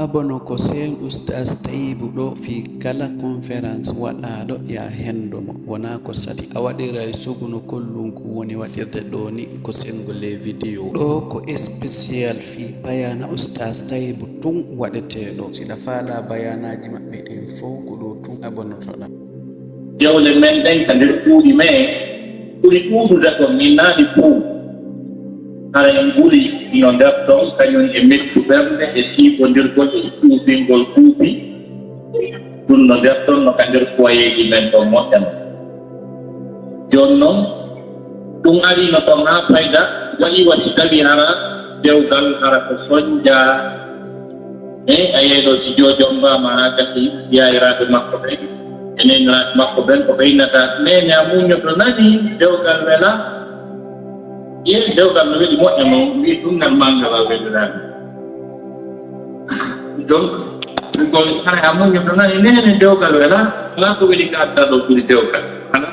abono ko sen oustas Tayibou ɗo fi kala conférence waɗaɗo ya hendomo wona ko sati a waɗiray suguno kollunku woni waɗirde ɗo ni ko sengole vidéo ɗo ko spécial fi bayana oustas Tayibou tun waɗeteɗo siɗa faala bayanaji maɓɓe ɗin fof ko ɗo tun abonotoɗa jawle men ɗen ka nder kuuɗi me ɓuri ɗuuɗude ko min naɗi fuu hara en ɓuri no nder ɗon kañum e mettuɓerde e siifondirgol e kuufingol kuufi ɗum no nder ɗon no ka nder foyeji men ɗon moƴƴano jooni noon ɗum arino ɗon haa fayda waɗi waɗi tawi hara dewgal hara ko soñja a yeeɗo si joojom mbama haa gasi yayiraaɓe makko ɓe e neniraaɓe makko ɓen ko ɓeynata nene a muñoto nani dewgal wela yen dewgal no weɗi moƴƴa no mbi ɗum ngal mangal a weliraani donc ɗugol hara a muñoto nani nene dewgal wela alaa ko weɗi ka adda ɗo ɓuri dewgal ala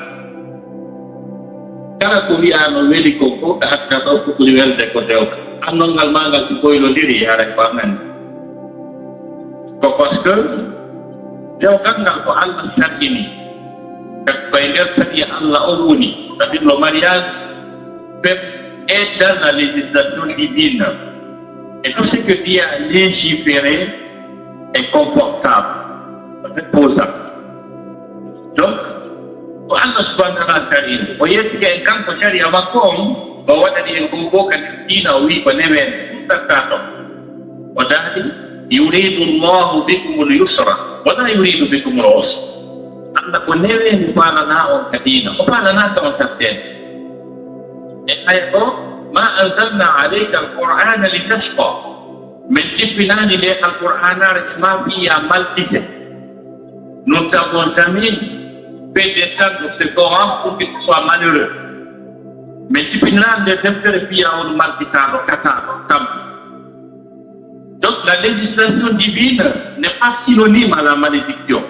kala ko wiyaano weli ko fof ko adda ɗo ko ɓuri welde ko dewgal annol ngal mangal si ɓoylodiri hara ko annani ko par ce que dewgal ngal ko Allah sarɗini koye nder tagi Allah o woni c'est-à-dire le mariage peut être dans la législation divine et tout ce que Dieu a légiféré est confortable c'est posable donc ko Allah subhanahu wa ta'ala sarɗini o yettike en kanko sariya makko on o waɗani en ɗum bo kadi diina o wi ko newen ɗatta ɗo o daadi yuridu llahu bikum l-yusra wala yuridu bikum l-usra Allah ko neweni falana on ka diina o falanaka on taftede e aya ɗo ma anzalna alayka alqur'ana litashqa min jippinani nde alqur'anare ma fiya maltite nous t'avons jamais fait descendre ce Coran pour que tu sois malheureux mais jippinani nde deftere fiya on maltitaɗo kataɗo tampi. Donc la législation divine n'est pas synonyme à la malédiction.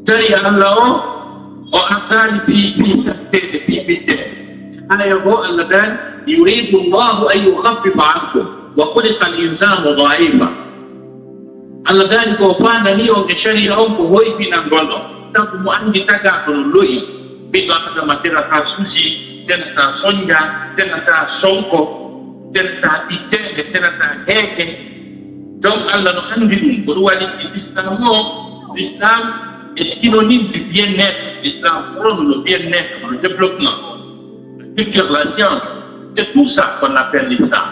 Sariya Allah o asali fi sattede fi bidde ana yabo Allah dan yuridu Allah an yukhaffifa ankum wa khuliqa al-insanu dha'ifa. Allah dan ko fanda ni on e sariya on ko hoytina gondo sabu mo andi taga to loyi ɓiɗɗo akata matera ta suusi tenata soñja tenata sonko tenata ittede tenata heeke donc Allah no andi ɗum ko ɗum waɗi l'islam o l'islam est synonyme du bien-être l'islam prône le bien-être le développement la culture la science c'est tout ça qu'on appelle l'islam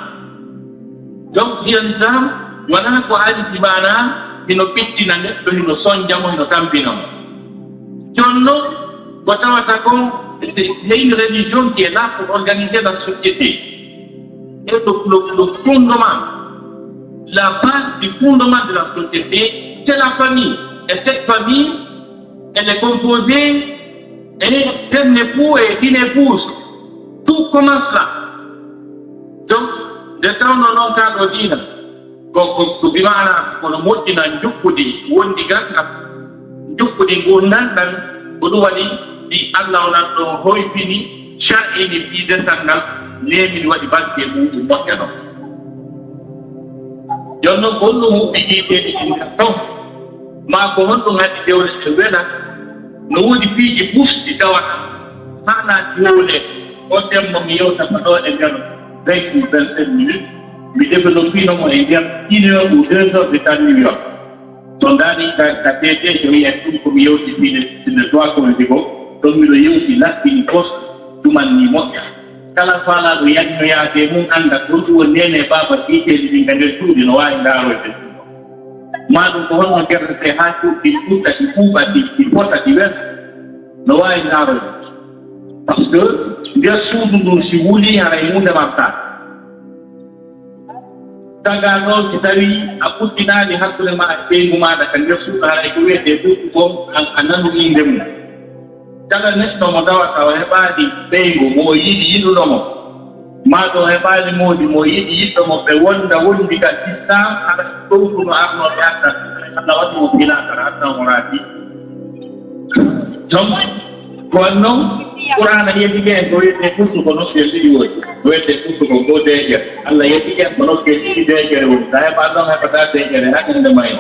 donc l'islam wona ko haaliti mana hino pittina neɗɗo hino soñjamo hino tampinamo jonno ko tawata ko c'est une religion qui est là pour organiser la société. Et le fondement, la base du fondement de la société, c'est la famille. Et cette famille, elle est composée d'un époux et d'une épouse. Tout commence là. Donc, de temps non cadre dina, ko bimana ko no moddina jukkudi wondi ganga jukkudi gonnan tan ko ɗum waɗi ɗi Allah onan ɗo hoyfini shar'ini fi desal ngal leemini waɗi banque muɗum moƴƴano jooni noon ko honɗum huɓɓi jiiteɗi ɗi nder ton ma ko honɗum haddi dewle ɗe wela no woodi piiji ɓufɗi tawata haana joole o demmo mi yewtata ɗo e nder 20 ou 25 minutes mi développinomo e nder 1 heure ou 2 heures de temps New York so ndaari ka tete so wiyen ɗum komi yewtitine ne doit komi digo ɗon miɗo yewti laɓɓini pos ɗumanni moƴƴa kala faalaɗo yanno yaade mum annda ɗon ɗum woni nene baaba biiteɗi ɗin ka nder cuuɗi no waawi ndaaroyde ma ɗum ko honno gertete haa cuuɗi ɗuɗɗa ɗi ɓuuɓa ɗi fota ɗi wesa no waawi ndaaroyde par ce que nder suudu ndun si wuli hara e hunde ma saa taga noon si tawi a puɗɗinaani hakkude ma e ɓeygu maɗa ka nder suudu hara ko wiyete ɓuuɓu gom a nanu inde mum kala neɗɗo mo dawata o heɓaani ɓeygu mo yiɗi yiɗuɗomo maa ɗo heɓaani moodi mo yiɗi yiɗɗomo ɓe wonda wondi ka islam haɗa ɗowɗu no arnoɓe adda Allah waɗi mo filakara adda mo raati donc kono noon Qur'an yetigen ko yete kutu ko no ke di wo wete kutu ko go deje Allah yetigen ko no ke di deje wo saya padang ha pada deje ne hakan de mai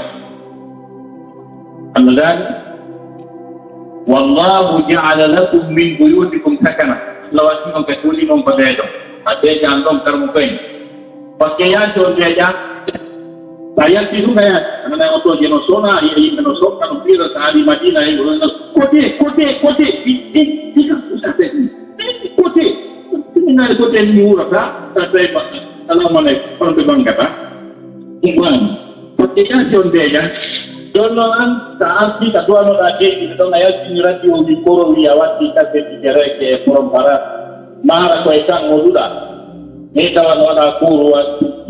Allah wallahu ja'ala lakum min buyutikum sakana lawati on ke tuli on padejo ade jandom karmu kai pakya to deja saya tiru kaya karena auto jeno sona ini no sona no pira di Madinah itu kote kote ini kote ni uraka sampai assalamualaikum pertemuan kata iman pakaian jondeja donoan saat kita dua no lagi kita ngaya radio di koro wiawati kita bicara ke forum para mara ko isang modula kawan wana kuru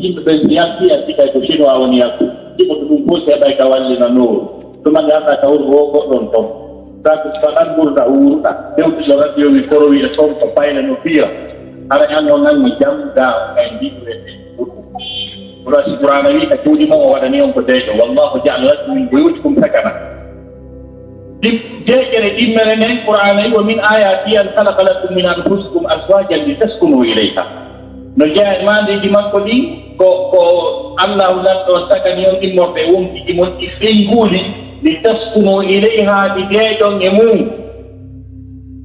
intervensiasi ketika itu sino awani aku ibu tunggu saya baik kawan lina nur cuma nyata kau rokok nonton tapi sekarang burda urta dia udah radio di koro wi som sampai na nopia ada yang nongan jam dah kain di udah sipurana ini kacudi mau ada ni orang percaya wallahu ja'ala lakum min buyutikum sakana dia kira imane Quran ini wa min ayati an khalaqa lakum min anfusikum azwajan litaskunu ilaiha no jaa mande di makodi ko Allah ulan to takani on immo be wonki di monti fenguli li taskumu ilaiha di dejo ngemu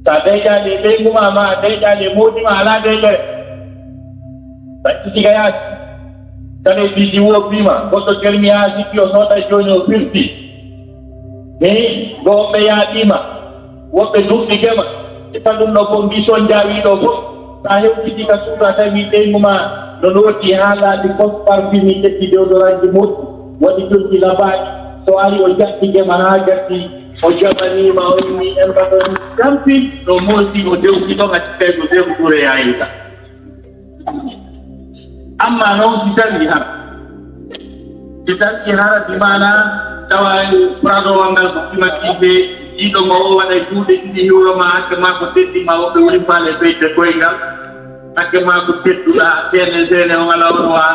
ta deja de bengu mama deja de modi ma ala deja ta tiga ya tane di wo prima ko to termi asi pio nota jonyo firti ne go be ya dima wo be dukti gema ipandum no condition jawi do ko tayo ketika sudah saya meeting mama nonoti hala di pos parfumi di deodoran di mut wadi kunci labat soali ojak tiga manager di ojak mani mau ini empat kampi nomor si ojek kita ngasih ojek kure ya itu amma no kita lihat di mana tawai prado anggal bukti masih itu mau ada jude di rumah kemako teti mau beli pale bete koingal akema ko tetu la tene ngala wa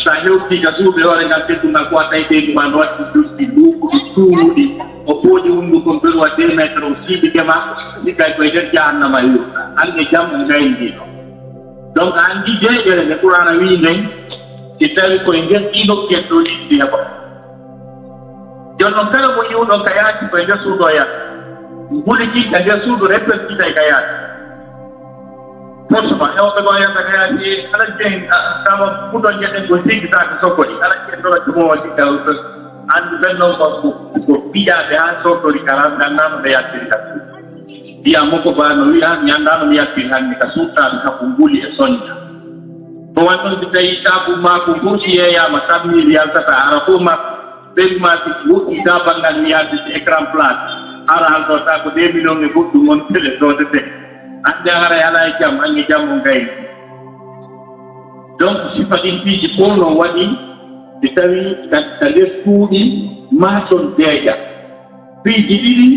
sahiu ti gasu be wala ngal tetu na ko tay te man wat du di opoji undu ko be wa de metro si bi kema ni kay ko der janna mayu an ne jam ngai ndi donc an di je ne qur'ana wi ngai ti tawi ko ngel ido ketto di haba jonno kala mo yudo kayati ko ngesu doya nguli ki ka ngesu do repet ki tay kayati Posma, eu pego aí a ganhar de ela tem estava tudo ali dentro do sítio da Socori, ela tinha toda a tua aqui ando vendo o pia de a Socori cara andando de atividade. Dia moko ba no ya nyanda no ya pinhan ni kasuta ka kumbuli e sonya. Tuwan kita itabu ma kumbusi ya masabi dia kata arafu ma ma tiku ida bangan ya di ekran plat. Ara alto ta ko de milong e butu mon tele do de Anjara ala jam angi jam ngai. Donc sifat inti di pono wadi ditawi kali studi mason deja. Piji ini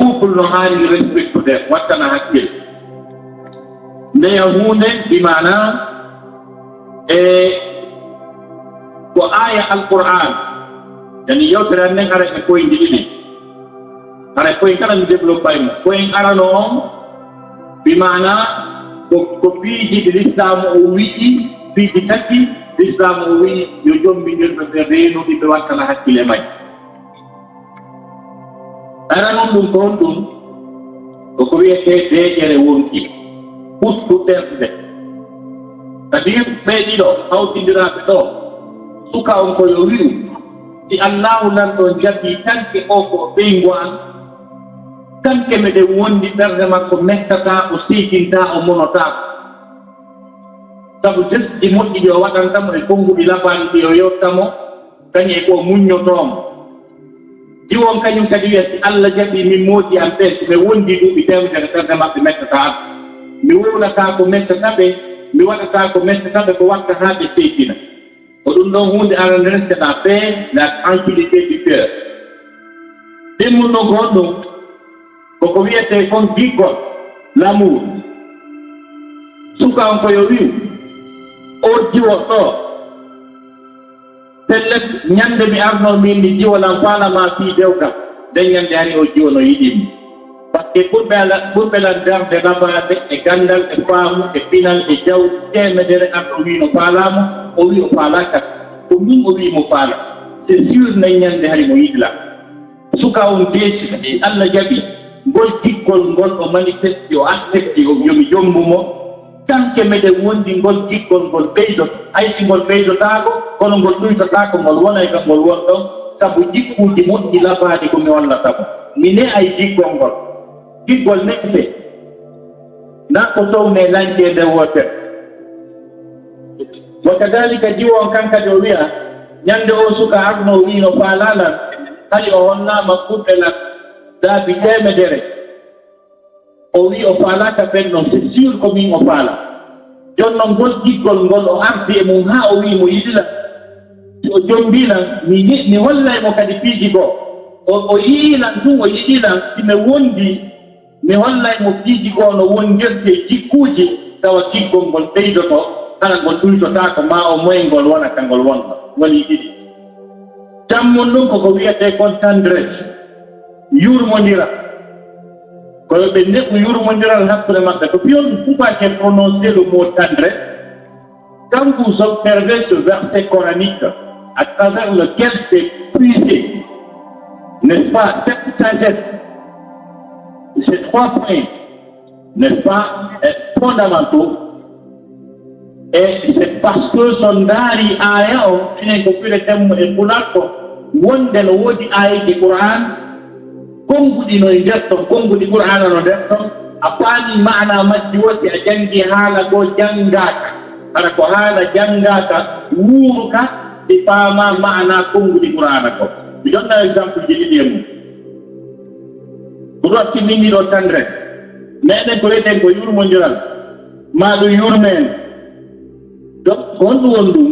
couple no hari respect to them watana hakil. Ne hunde di mana ko aya al-Quran. Yani yo terane kare ko indi. Kare ko kan develop paimo. Ko en arano bimana kopi di Islam uwi di ditaki Islam uwi yojom binjul berreno di bawah kana hakile mai ara non dum ko wiye de jere wonki pustu terde tadi be dido hauti dira to suka on ko yori di Allah nan to jati tanke oko bengwan kan keme de wondi berde makko mettata o sikinta o monota sabu des di moƴƴi ɗi o waɗantamo e konnguɗi labani ɗi o yettamo kañe ko muññotomo diwon kañum kadi wiya si Allah jaɓi min moodi am ɓen mi wondi ɗuɓi temedere berde maɓɓe mettata mi wowlata ko mettataɓe mi waɗata ko mettataɓe ko watta ha ɓe seytina ko ɗum ɗon hunde arande resteɗa paix la tranquillité du cœur ɗemmunno gonɗum koko wiyete kon diggol l'amour suka on koyo wiw o jiwot ɗo pellet ñande mi arno min mi jiwolan falama fi dewkam nden ñande ari o jiwo no yiɗimi parce que pour bela darde rabade e gandal e faamu e pinal e jaw temedere am o wi no faalamu o wi o faalaka ko min o wi mo faala c'est sûr na ñande hay mo yidla suka on deeci e Allah jabi ngol dikkol ngol o manifeste o accepte o yomi jombumo tanke meden wondi ngol dikkol ngol ɓeydo haysi ngol ɓeydotaako kono ngol ɗuytotaako ngol wona e ngol won ɗon sabu jikkuuji moƴƴi labaade ko mi wallatamo mine ay jikkol ngol jiggol nette na ko towne lañce nde wotere wa kadalika jiwo on kankade o wiya ñande o suka arno o wi no faalalan hay o honnaama ɓurɓe lan daabi temedere o wi o faalaka ɓen noon c'est sûr ko min o faala jonnon ngol jiggol ngol o ardi e mum haa o wi mo yiɗila o jombilan mi hollay mo kadi piiji goo o yiilan ɗum o yiɗilan simi wondi mi hollay mo piiji goo no wondirte jikkuuji tawa jiggol ngol ɓeydoto kala ngol ɗuytotaako ma o moyngol wona ka ngol wonno woni ɗiɗi tammon ɗum koko wiyete kon tendresse yurmondira koyo ɓe neɗɗo yurmondiral hakkude maɓɓe ko piyon pourquoi j'ai prononcé le mot tendresse quand vous observez ce verset coranique à travers lequel c'est puisé, n'est-ce pas, cette sagesse, ces 3 points, n'est-ce pas, fondamentaux, et c'est parce que son dari aya o enen ko pire temmo e kulal ko wonde no woodi ayaji Qur'an konguɗi no e nder ton konguɗi Qur'ana no nder ton a paami maana majji woodi a jangi haala goo janngaka hara ko haala janngaka wuuruka e faama maana konguɗi Qur'ana ko mi jonna exemple ji ɗiɗi e mum ko ɗo timminiɗo tandre meɗen ko wiyeten ko yurmodiral ma ɗum yurmeen donc honɗum won ɗum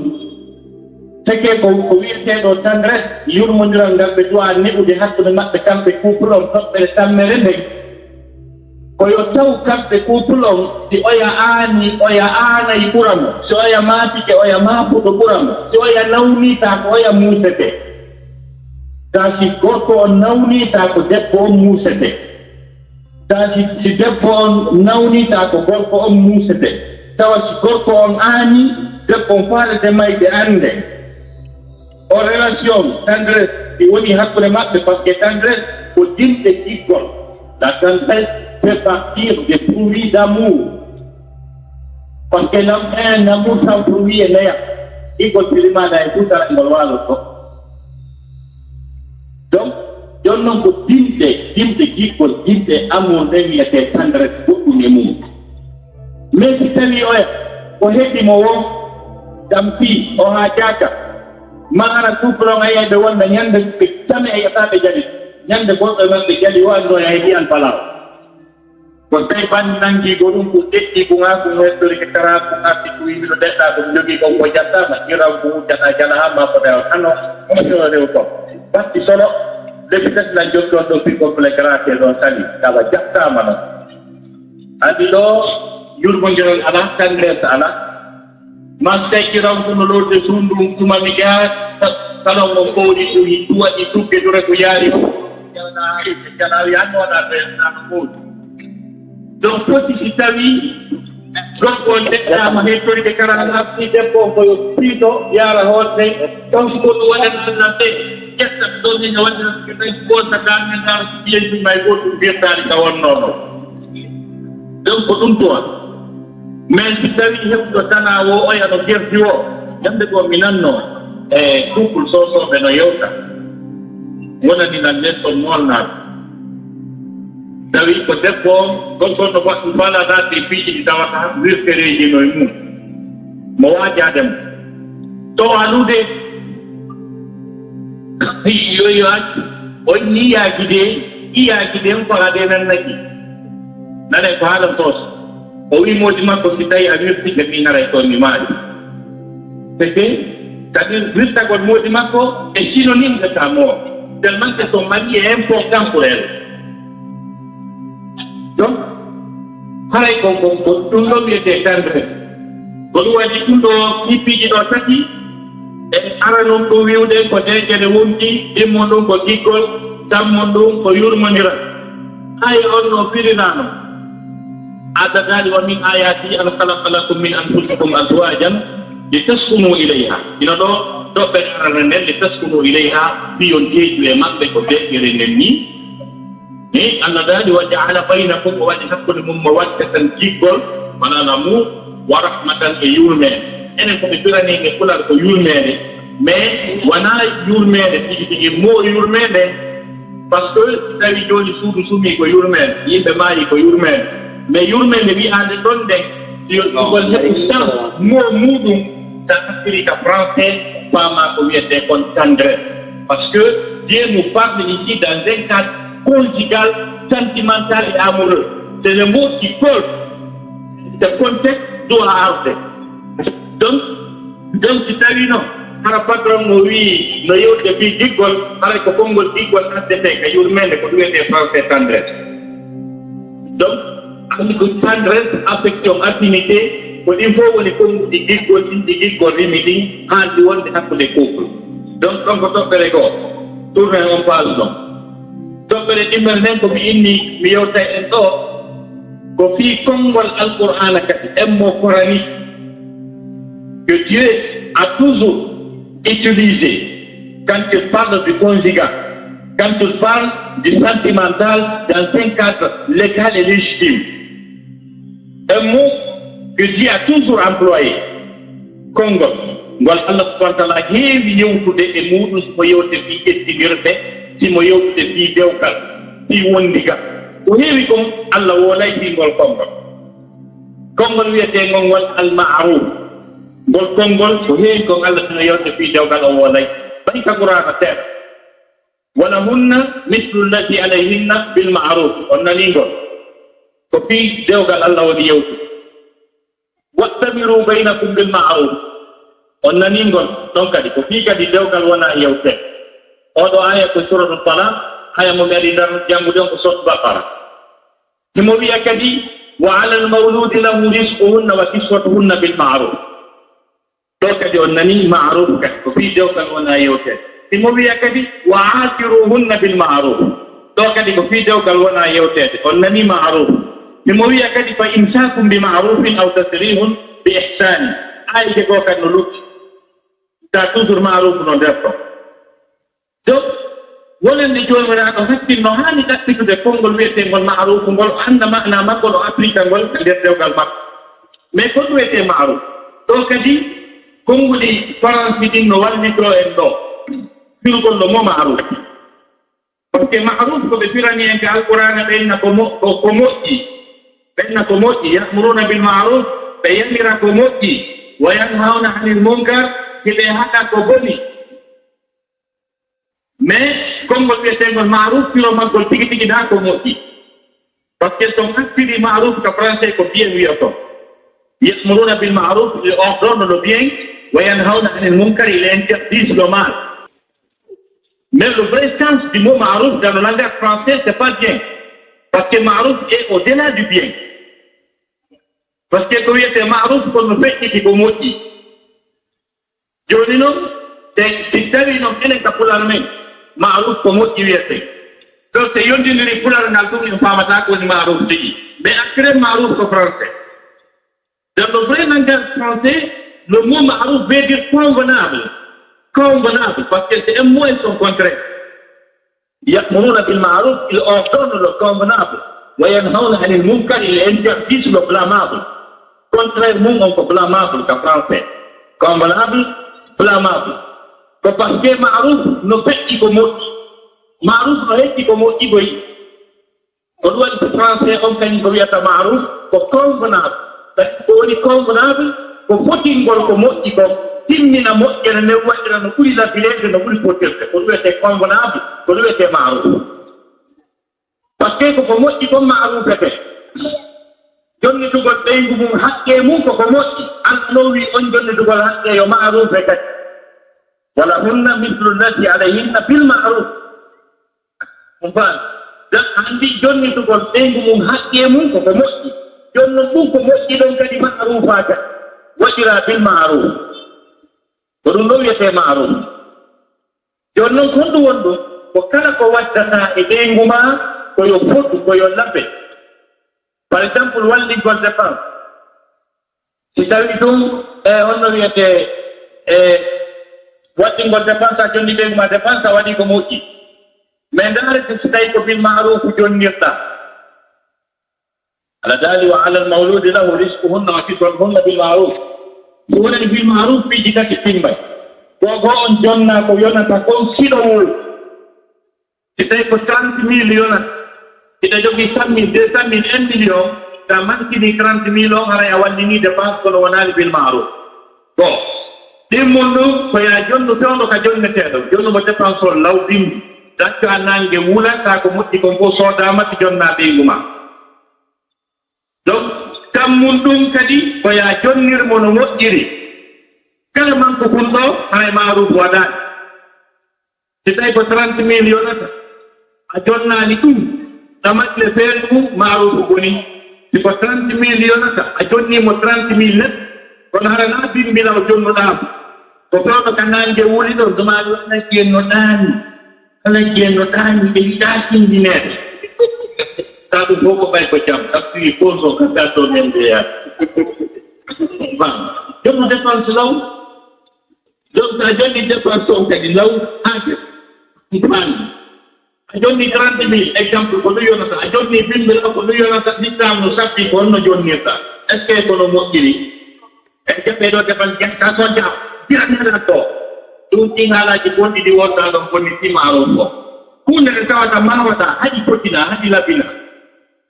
teke ko wiyeteɗo tendresse yurmodiral ngal ɓe duwa neɓude hakkude maɓɓe kamɓe couple on toɓɓere tammere nden koyo taw kamɓe couple on si oya aanayi ɓura mo si oya maatike oya maafuɗo ɓura mo si oya nawnita ko oya muusete ta si gorko on nawnita ko debbo on muusete ta si debbo on nawnita ko gorko on muusete tawa si gorko on aani debbo on faalete mayde annde o relation tendresse ɗi woni hakkude maɓɓe par ce que tendresse ko dimɗe jiggol la tendresse fait partir des fruits d'amour parce que un amour sans fruit e neya jiggol tilimaɗa e futara ngol waaloto donc jon noon ko dimɗe jiggol dimɗe amour nde wiyete tendresse goɗɗum e mum mais si tawi oya ko heddimo wo dampi o haa jaaka maara couple on ayeyɓe wonɓe ñande ɓe tami e yataɓe jaɗi ñande goɗɗo men ɓe jaɗi wando e hiyan palaw ko tawi banni nangigo ɗum ko detti ko ŋaako weddori ke kara ko arti ko yimɓe ɗo deɗɗa ɗum jogii kon ko jattama ƴiran ko wujjata jala ha ma ko rewa hano omo rew ko batti solo lebi tati lan joni ɗon ɗo fi complet grate ɗon sali tawa jattama noon andi ɗo yurmodiral ala tendresse ala ma tekkiran ko no lorde sundum tumami gaa salon mo kowɗi ɗum waɗi tugge dure ko yaari o jalawi hanno waɗa ɓeɗano kowɗi donc foti si tawi gorko on deɗɗama hettoride karan hafti debbo on koyo piito yaara hoorde donc ko ɗum waɗanallan ɓe ƴetta ɗon ine waɗirake tawi goota kalmedar yentima e goɗɗum firtari ka wonnono donc ko ɗum toon mais si tawi heɓuɗo tana wo oya no gerdi o ñande goo mi nanno e couple sosoɓe no yewta wonani nan nesson molnaɗo tawi ko debbo gongon no waɗɗum faladade piiji ɗi tawata wirtereji no e mum mo waajademo to alude yoyo acci on ni iyaaki de ko haade nannaki nane ko haalan toos o wi moodi makko si tawi a wirtiɓe min haray toon mi maaɗi c'est que kadi wirtagol moodi makko e synonyme de sa mort tellement que son mari est important pour elle donc haray ko ɗum ɗo wiyete tendre ko ɗum waɗi ɗum ɗo hippiiji ɗo tati e aranon ɗum wiwde ko dejede wonti ɗimmon ɗum ko giggol tammon ɗum ko yurmodiral aya on no firinano adadani wa min ayati an khalaqa lakum min anfusikum azwajan litaskunu ilayha ina do be arana nen litaskunu ilayha fi on jeeju e mabbe ko de'ere nen ni adadani wa ja'ala bainakum wa hakkunde mum mawaddatan jiggol manana mu wa rahmatan e yurme enen ko be firani e kulal ko yurmede mais wana yurmede tigi mo yurmede parce que tawi joni suudu sumi ko yurmede yimbe maayi ko yurmede mais yurmede wi ande don de yo ko heɓi tan mo muɗum tan hakkili ka français fama ko wiyete kon tendresse parce que Dieu nous parle ici dans un cadre conjugal, sentimental et amoureux. C'est le mot qui colle. Ce contexte doit arrêter. Donc si tu as vu non, para patron no wi no yo de bi digol para ko kongol digol atete ka yurmende ko duwete français tendresse. Donc ani ko tendresse affection affinité ko di fo woni kongu di digol limiti ha di wonde hakkude couple. Donc ko toppere go tourner on parle non toppere dimmer nen ko mi inni mi yewta en do ko fi kongol alquran kati emmo korani que Dieu a toujours utilisé quand il parle du conjugal, quand il parle du sentimental dans un cadre légal et légitime. Un mot que Dieu a toujours employé. Congo. Ngol Allah subhanahu wa ta'ala heewi yewtude e muɗum so yewte fi ƴettidirde simo yewtude fi dewkal fi wondiga ko heewi kom Allah wolay fi ngol konngol konngol wiyete ngol al-ma'ruf ngol konngol ko heewi ko Allah tino yewte fi dewkal o wolay bani ka qur'ana ter wala hunna mithlu allati alayhinna bil ma'ruf on nani ngol ko fi dewkal Allah woni yewtu wattamiru bainakum bil ma'ruf on nani ngol don kadi ko fi kadi dewgal wona yewte oɗo aya ko suratul talaq haya mo mari dar jangude on ko sot baqara timo wiya kadi wa ala al mawludi lahu rizquhunna wa kiswatuhunna bil ma'ruf do kadi on nani ma'ruf kadi ko fi dewgal wona yewte timo wiya kadi wa asiruhunna bil ma'ruf do kadi ko fi dewgal wona yewtede on nani ma'ruf timo wiya kadi fa imsakum bi ma'rufin aw tasrihun bi ihsani ay de ko kadi no lutti ta toujours ma'ruf no defto donc wonande jomiraɗo hakkilno hani ɗaɓɓitude konngol wiyetengol ma'ruf ngol anda makna makko ɗo applique ngol e nder dewgal makko mais ko ɗum wiyete ma'ruf ɗo kadi konnguɗi france ɗin no wallitro en ɗo firgol ɗo mo ma'ruf par ce que ma'ruf ko ɓe firani en ke alqur'ana ɓenna ko moƴƴi ɓenna ko moƴƴi ya'muruna bil ma'ruf ɓe yallira ko moƴƴi wa yanhawna anil munkar hiɓe haɗa ko boni mais konngol wiyetengol ma'ruf firo maggol tigi tigi da ko moƴƴi par ce que son hakkili ma'ruf ko français ko bien wiyato ya'muruna bil ma'ruf ils ordonnent le bien wa yanhawna anil munkar ils interdisent le mal mais le vrai sens du mot ma'ruf dans le langage français c'est pas bien parce que ma'ruf est au-delà du bien parce que ko wiyete ma'ruf kono feƴƴiti ko moƴƴi joni noon si tawi noon enen ka pular men ma'ruf ko moƴƴi wiyete donc so yondindiri pular ngal ɗum en famata ko woni ma'ruf tigi mais actuellement ma'ruf ko français dans le vrai langage français le mot ma'ruf veut dire convenable parce que c'est un mot et son contraire ya'muruna bil ma'ruf ils ordonnent le convenable wa yanhawna anil munkar ils interdisent le blâmable contraire mum on ko blâmable ka français convenable blâmable ko parce que ma'ruf no feƴƴi ko moƴƴi ma'ruf no heƴƴi ko moƴƴi boyi ko ɗum waɗi ko français on kañum ko wiyata ma'ruf ko convenable ko woni convenable ko fotingol ko moƴƴi ko timmina moƴƴere nden waɗira no ɓuri labilede no ɓuri fotirde ko ɗum wiyete convenable ko ɗum wiyete ma'ruf par ce que koko moƴƴi kon ma'rufete jonnitugol ɓeygu mum haqqe mum koko moƴƴi Allah no wi on jonnitugol haqqe yo ma'rufe kadi wala hunna mithlu allati alayhinna bil ma'ruf on faami donc andi jonnitugol ɓeygu mum haqqe mum koko moƴƴi jonnon ɗum ko moƴƴi ɗon kadi ma'rufa kadi waɗira bil ma'ruf ko ɗum ɗo wiyete ma'ruf joni noon kon ɗum won ɗum ko kala ko waddata e ɓeygu ma koyo fotu koyo labbe. Par exemple walli gol dépense si tawi ɗum honno wiyete waɗɗi ngol dépense a jonni ɓeyguma dépense a waɗi ko moƴƴi mais ndaarete si tawi ko bil maruf jonnirɗa ala dali wa ala almawludi lahu risquhunna wa kiswatuhunna bil maruf so wonani bil maruf piiji tati timbay gogo on jonna ko yonata kon siɗowol si tawi ko 30 000 yonata ida jogi 100 000 200 000 1 million ta mankini 30 000 on haray a wallini dépense kono wonani bil maruf bon ɗimmon ɗum ko ya jonnu fewno ka jonneteɗo jonnumo dépense o lawdimdi dacco a nangue wulata ko moƴƴi kon fof sodama ti jonna ɓeygu ma donc kammum ɗum kadi ko ya jonnirmo no moƴƴiri kala man ko hunɗo haray maruf waɗani si tawi ko 30 000 yonata a jonnani ɗum tamatle feere mum maarufu goni siko 30 000 yonata a jonnimo 30 000 neɗɗo kono harana bimbina o jonnuɗamo ko fewno ka nangue wuli ɗo dumaɗo ala jennoɗani ala jennoɗani ɓe yiɗa tindinede ta ɗum fof ko ɓay ko jam taftiri pose o kadda to nen ndeya jonno dépense law donc sa jonni dépense on kadi law haake fami a jonni 30 000 exemple ko ɗum yonata a jonni bimɓe o ko ɗum yonata ɗiɗɗam no sappi ko honno jonnirta est ce que kono moƴƴiri e jaɓɓe ɗo dépense jetta so jam jiranela to ɗum ɗin haalaji gonɗi ɗi wonta ɗon bonni timaron o hunde nde tawata mawata haɗi pottina haɗi labina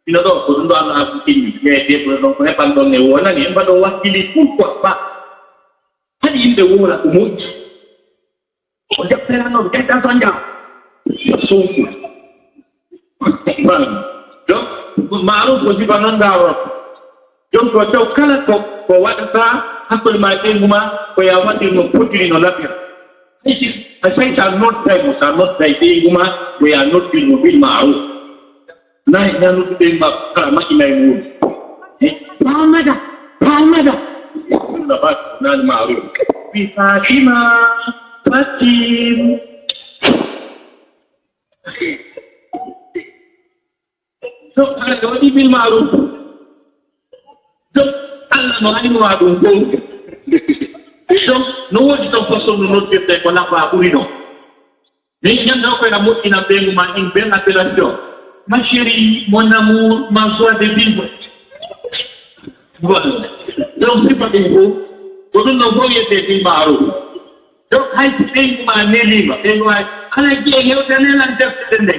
ino ɗo ko ɗum ɗo allah hakkilli mais deɓre ɗon ko heɓan ɗon e wonani en mbaɗo wakkili pourquoi pas haɗi yimɓe wora ko moƴƴi o jaɓɓeranoɓe jetta so jam sunku donc maruf ko jiba noon gawrot donc ko taw kala ko waɗata hakkude ma ɓeygu ma ko ya waɗir no pottiri no laɓira a tawi sa noddaymo sa nodday ɓeygu ma ko ya noddir no bil maruf nayi na noddu ɓeygu ma kala maƴƴinayi muɗum palmada nafa nani maruf fi fatima fatim donc ala ko waɗi bil maruf donc allah no animowa ɗum fof donc no woodi ton façon no noddirte ko nafa ɓuri ɗon min ñande o koyna moƴƴina ɓeygu ma in belle appellation ma chérie mon amour ma joie de vivre voilà donc sifa ɗum fof ko ɗum no fof wiyete bil maruf donc hay so ɓeygu ma nelima ɓeygu ma ala jee hewtanelan deftere nde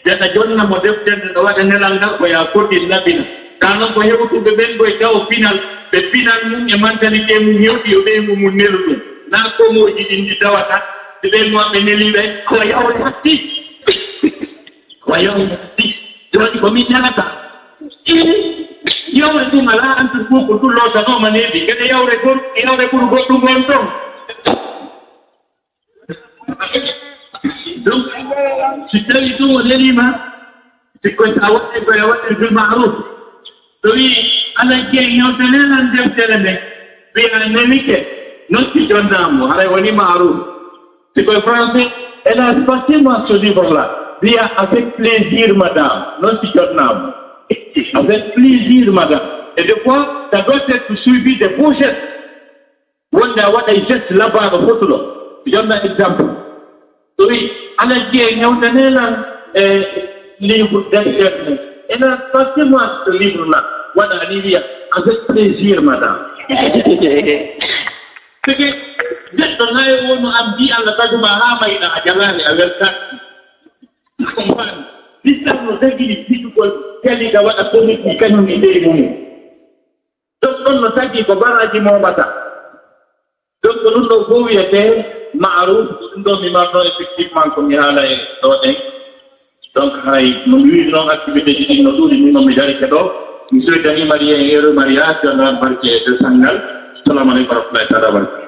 jata jonnamo deftere nde waɗa nelal ngal ko ya foti labina ka noon ko hewtuɓe ɓen koye taw final ɓe final mum e mentalite mum hewti yo ɓeygu mum nelu ɗum na komoji ɗin ɗi tawata so ɓeygu maɓɓe neliɓe ko yawre hatti ko yawre hatti joni komin nelata yawre ɗum ala antu fof ko ɗum lotanoma needi kede yawre ɓuri goɗɗum on ton donc si tawi ɗum o nelima sikkoy sa waɗi koye waɗir bil maruf so wi ala jee yewtenelan deftere nde wiya nelike non si jonnamo haray woni maruf sikoye français elle a facilement ce livre là wiya avec plaisir madame non si jonnamo avec plaisir madame et des fois ça doit être suivi de beaux gestes wonde a waɗa geste labaɗo fotuɗo jonna exemple so wi ala jee yewtenelan livre deftere nde elle a facilement ce livre là waɗa ni wiya avec plaisir madame sike neɗɗo nayo wono am mbi allah taguma ha mayɗa a jalani a weltaki l'islam no tagini fiɗugol kaliga waɗa committi kañum e ɓeygu mum donc ɗon no tagi ko baraji momata donc ɗum ɗo fof wiyete maruf ɗum ɗo mi marno effectivement ko mi haala e ɗo ɗen donc hay no wiiri noon activité ji ɗin no ɗuuɗi min noon mi darike ɗo mi soydani marié heureux mariage jonan barke de sangal assalamu aleykum wa rahmatullahi taala wa barakatuh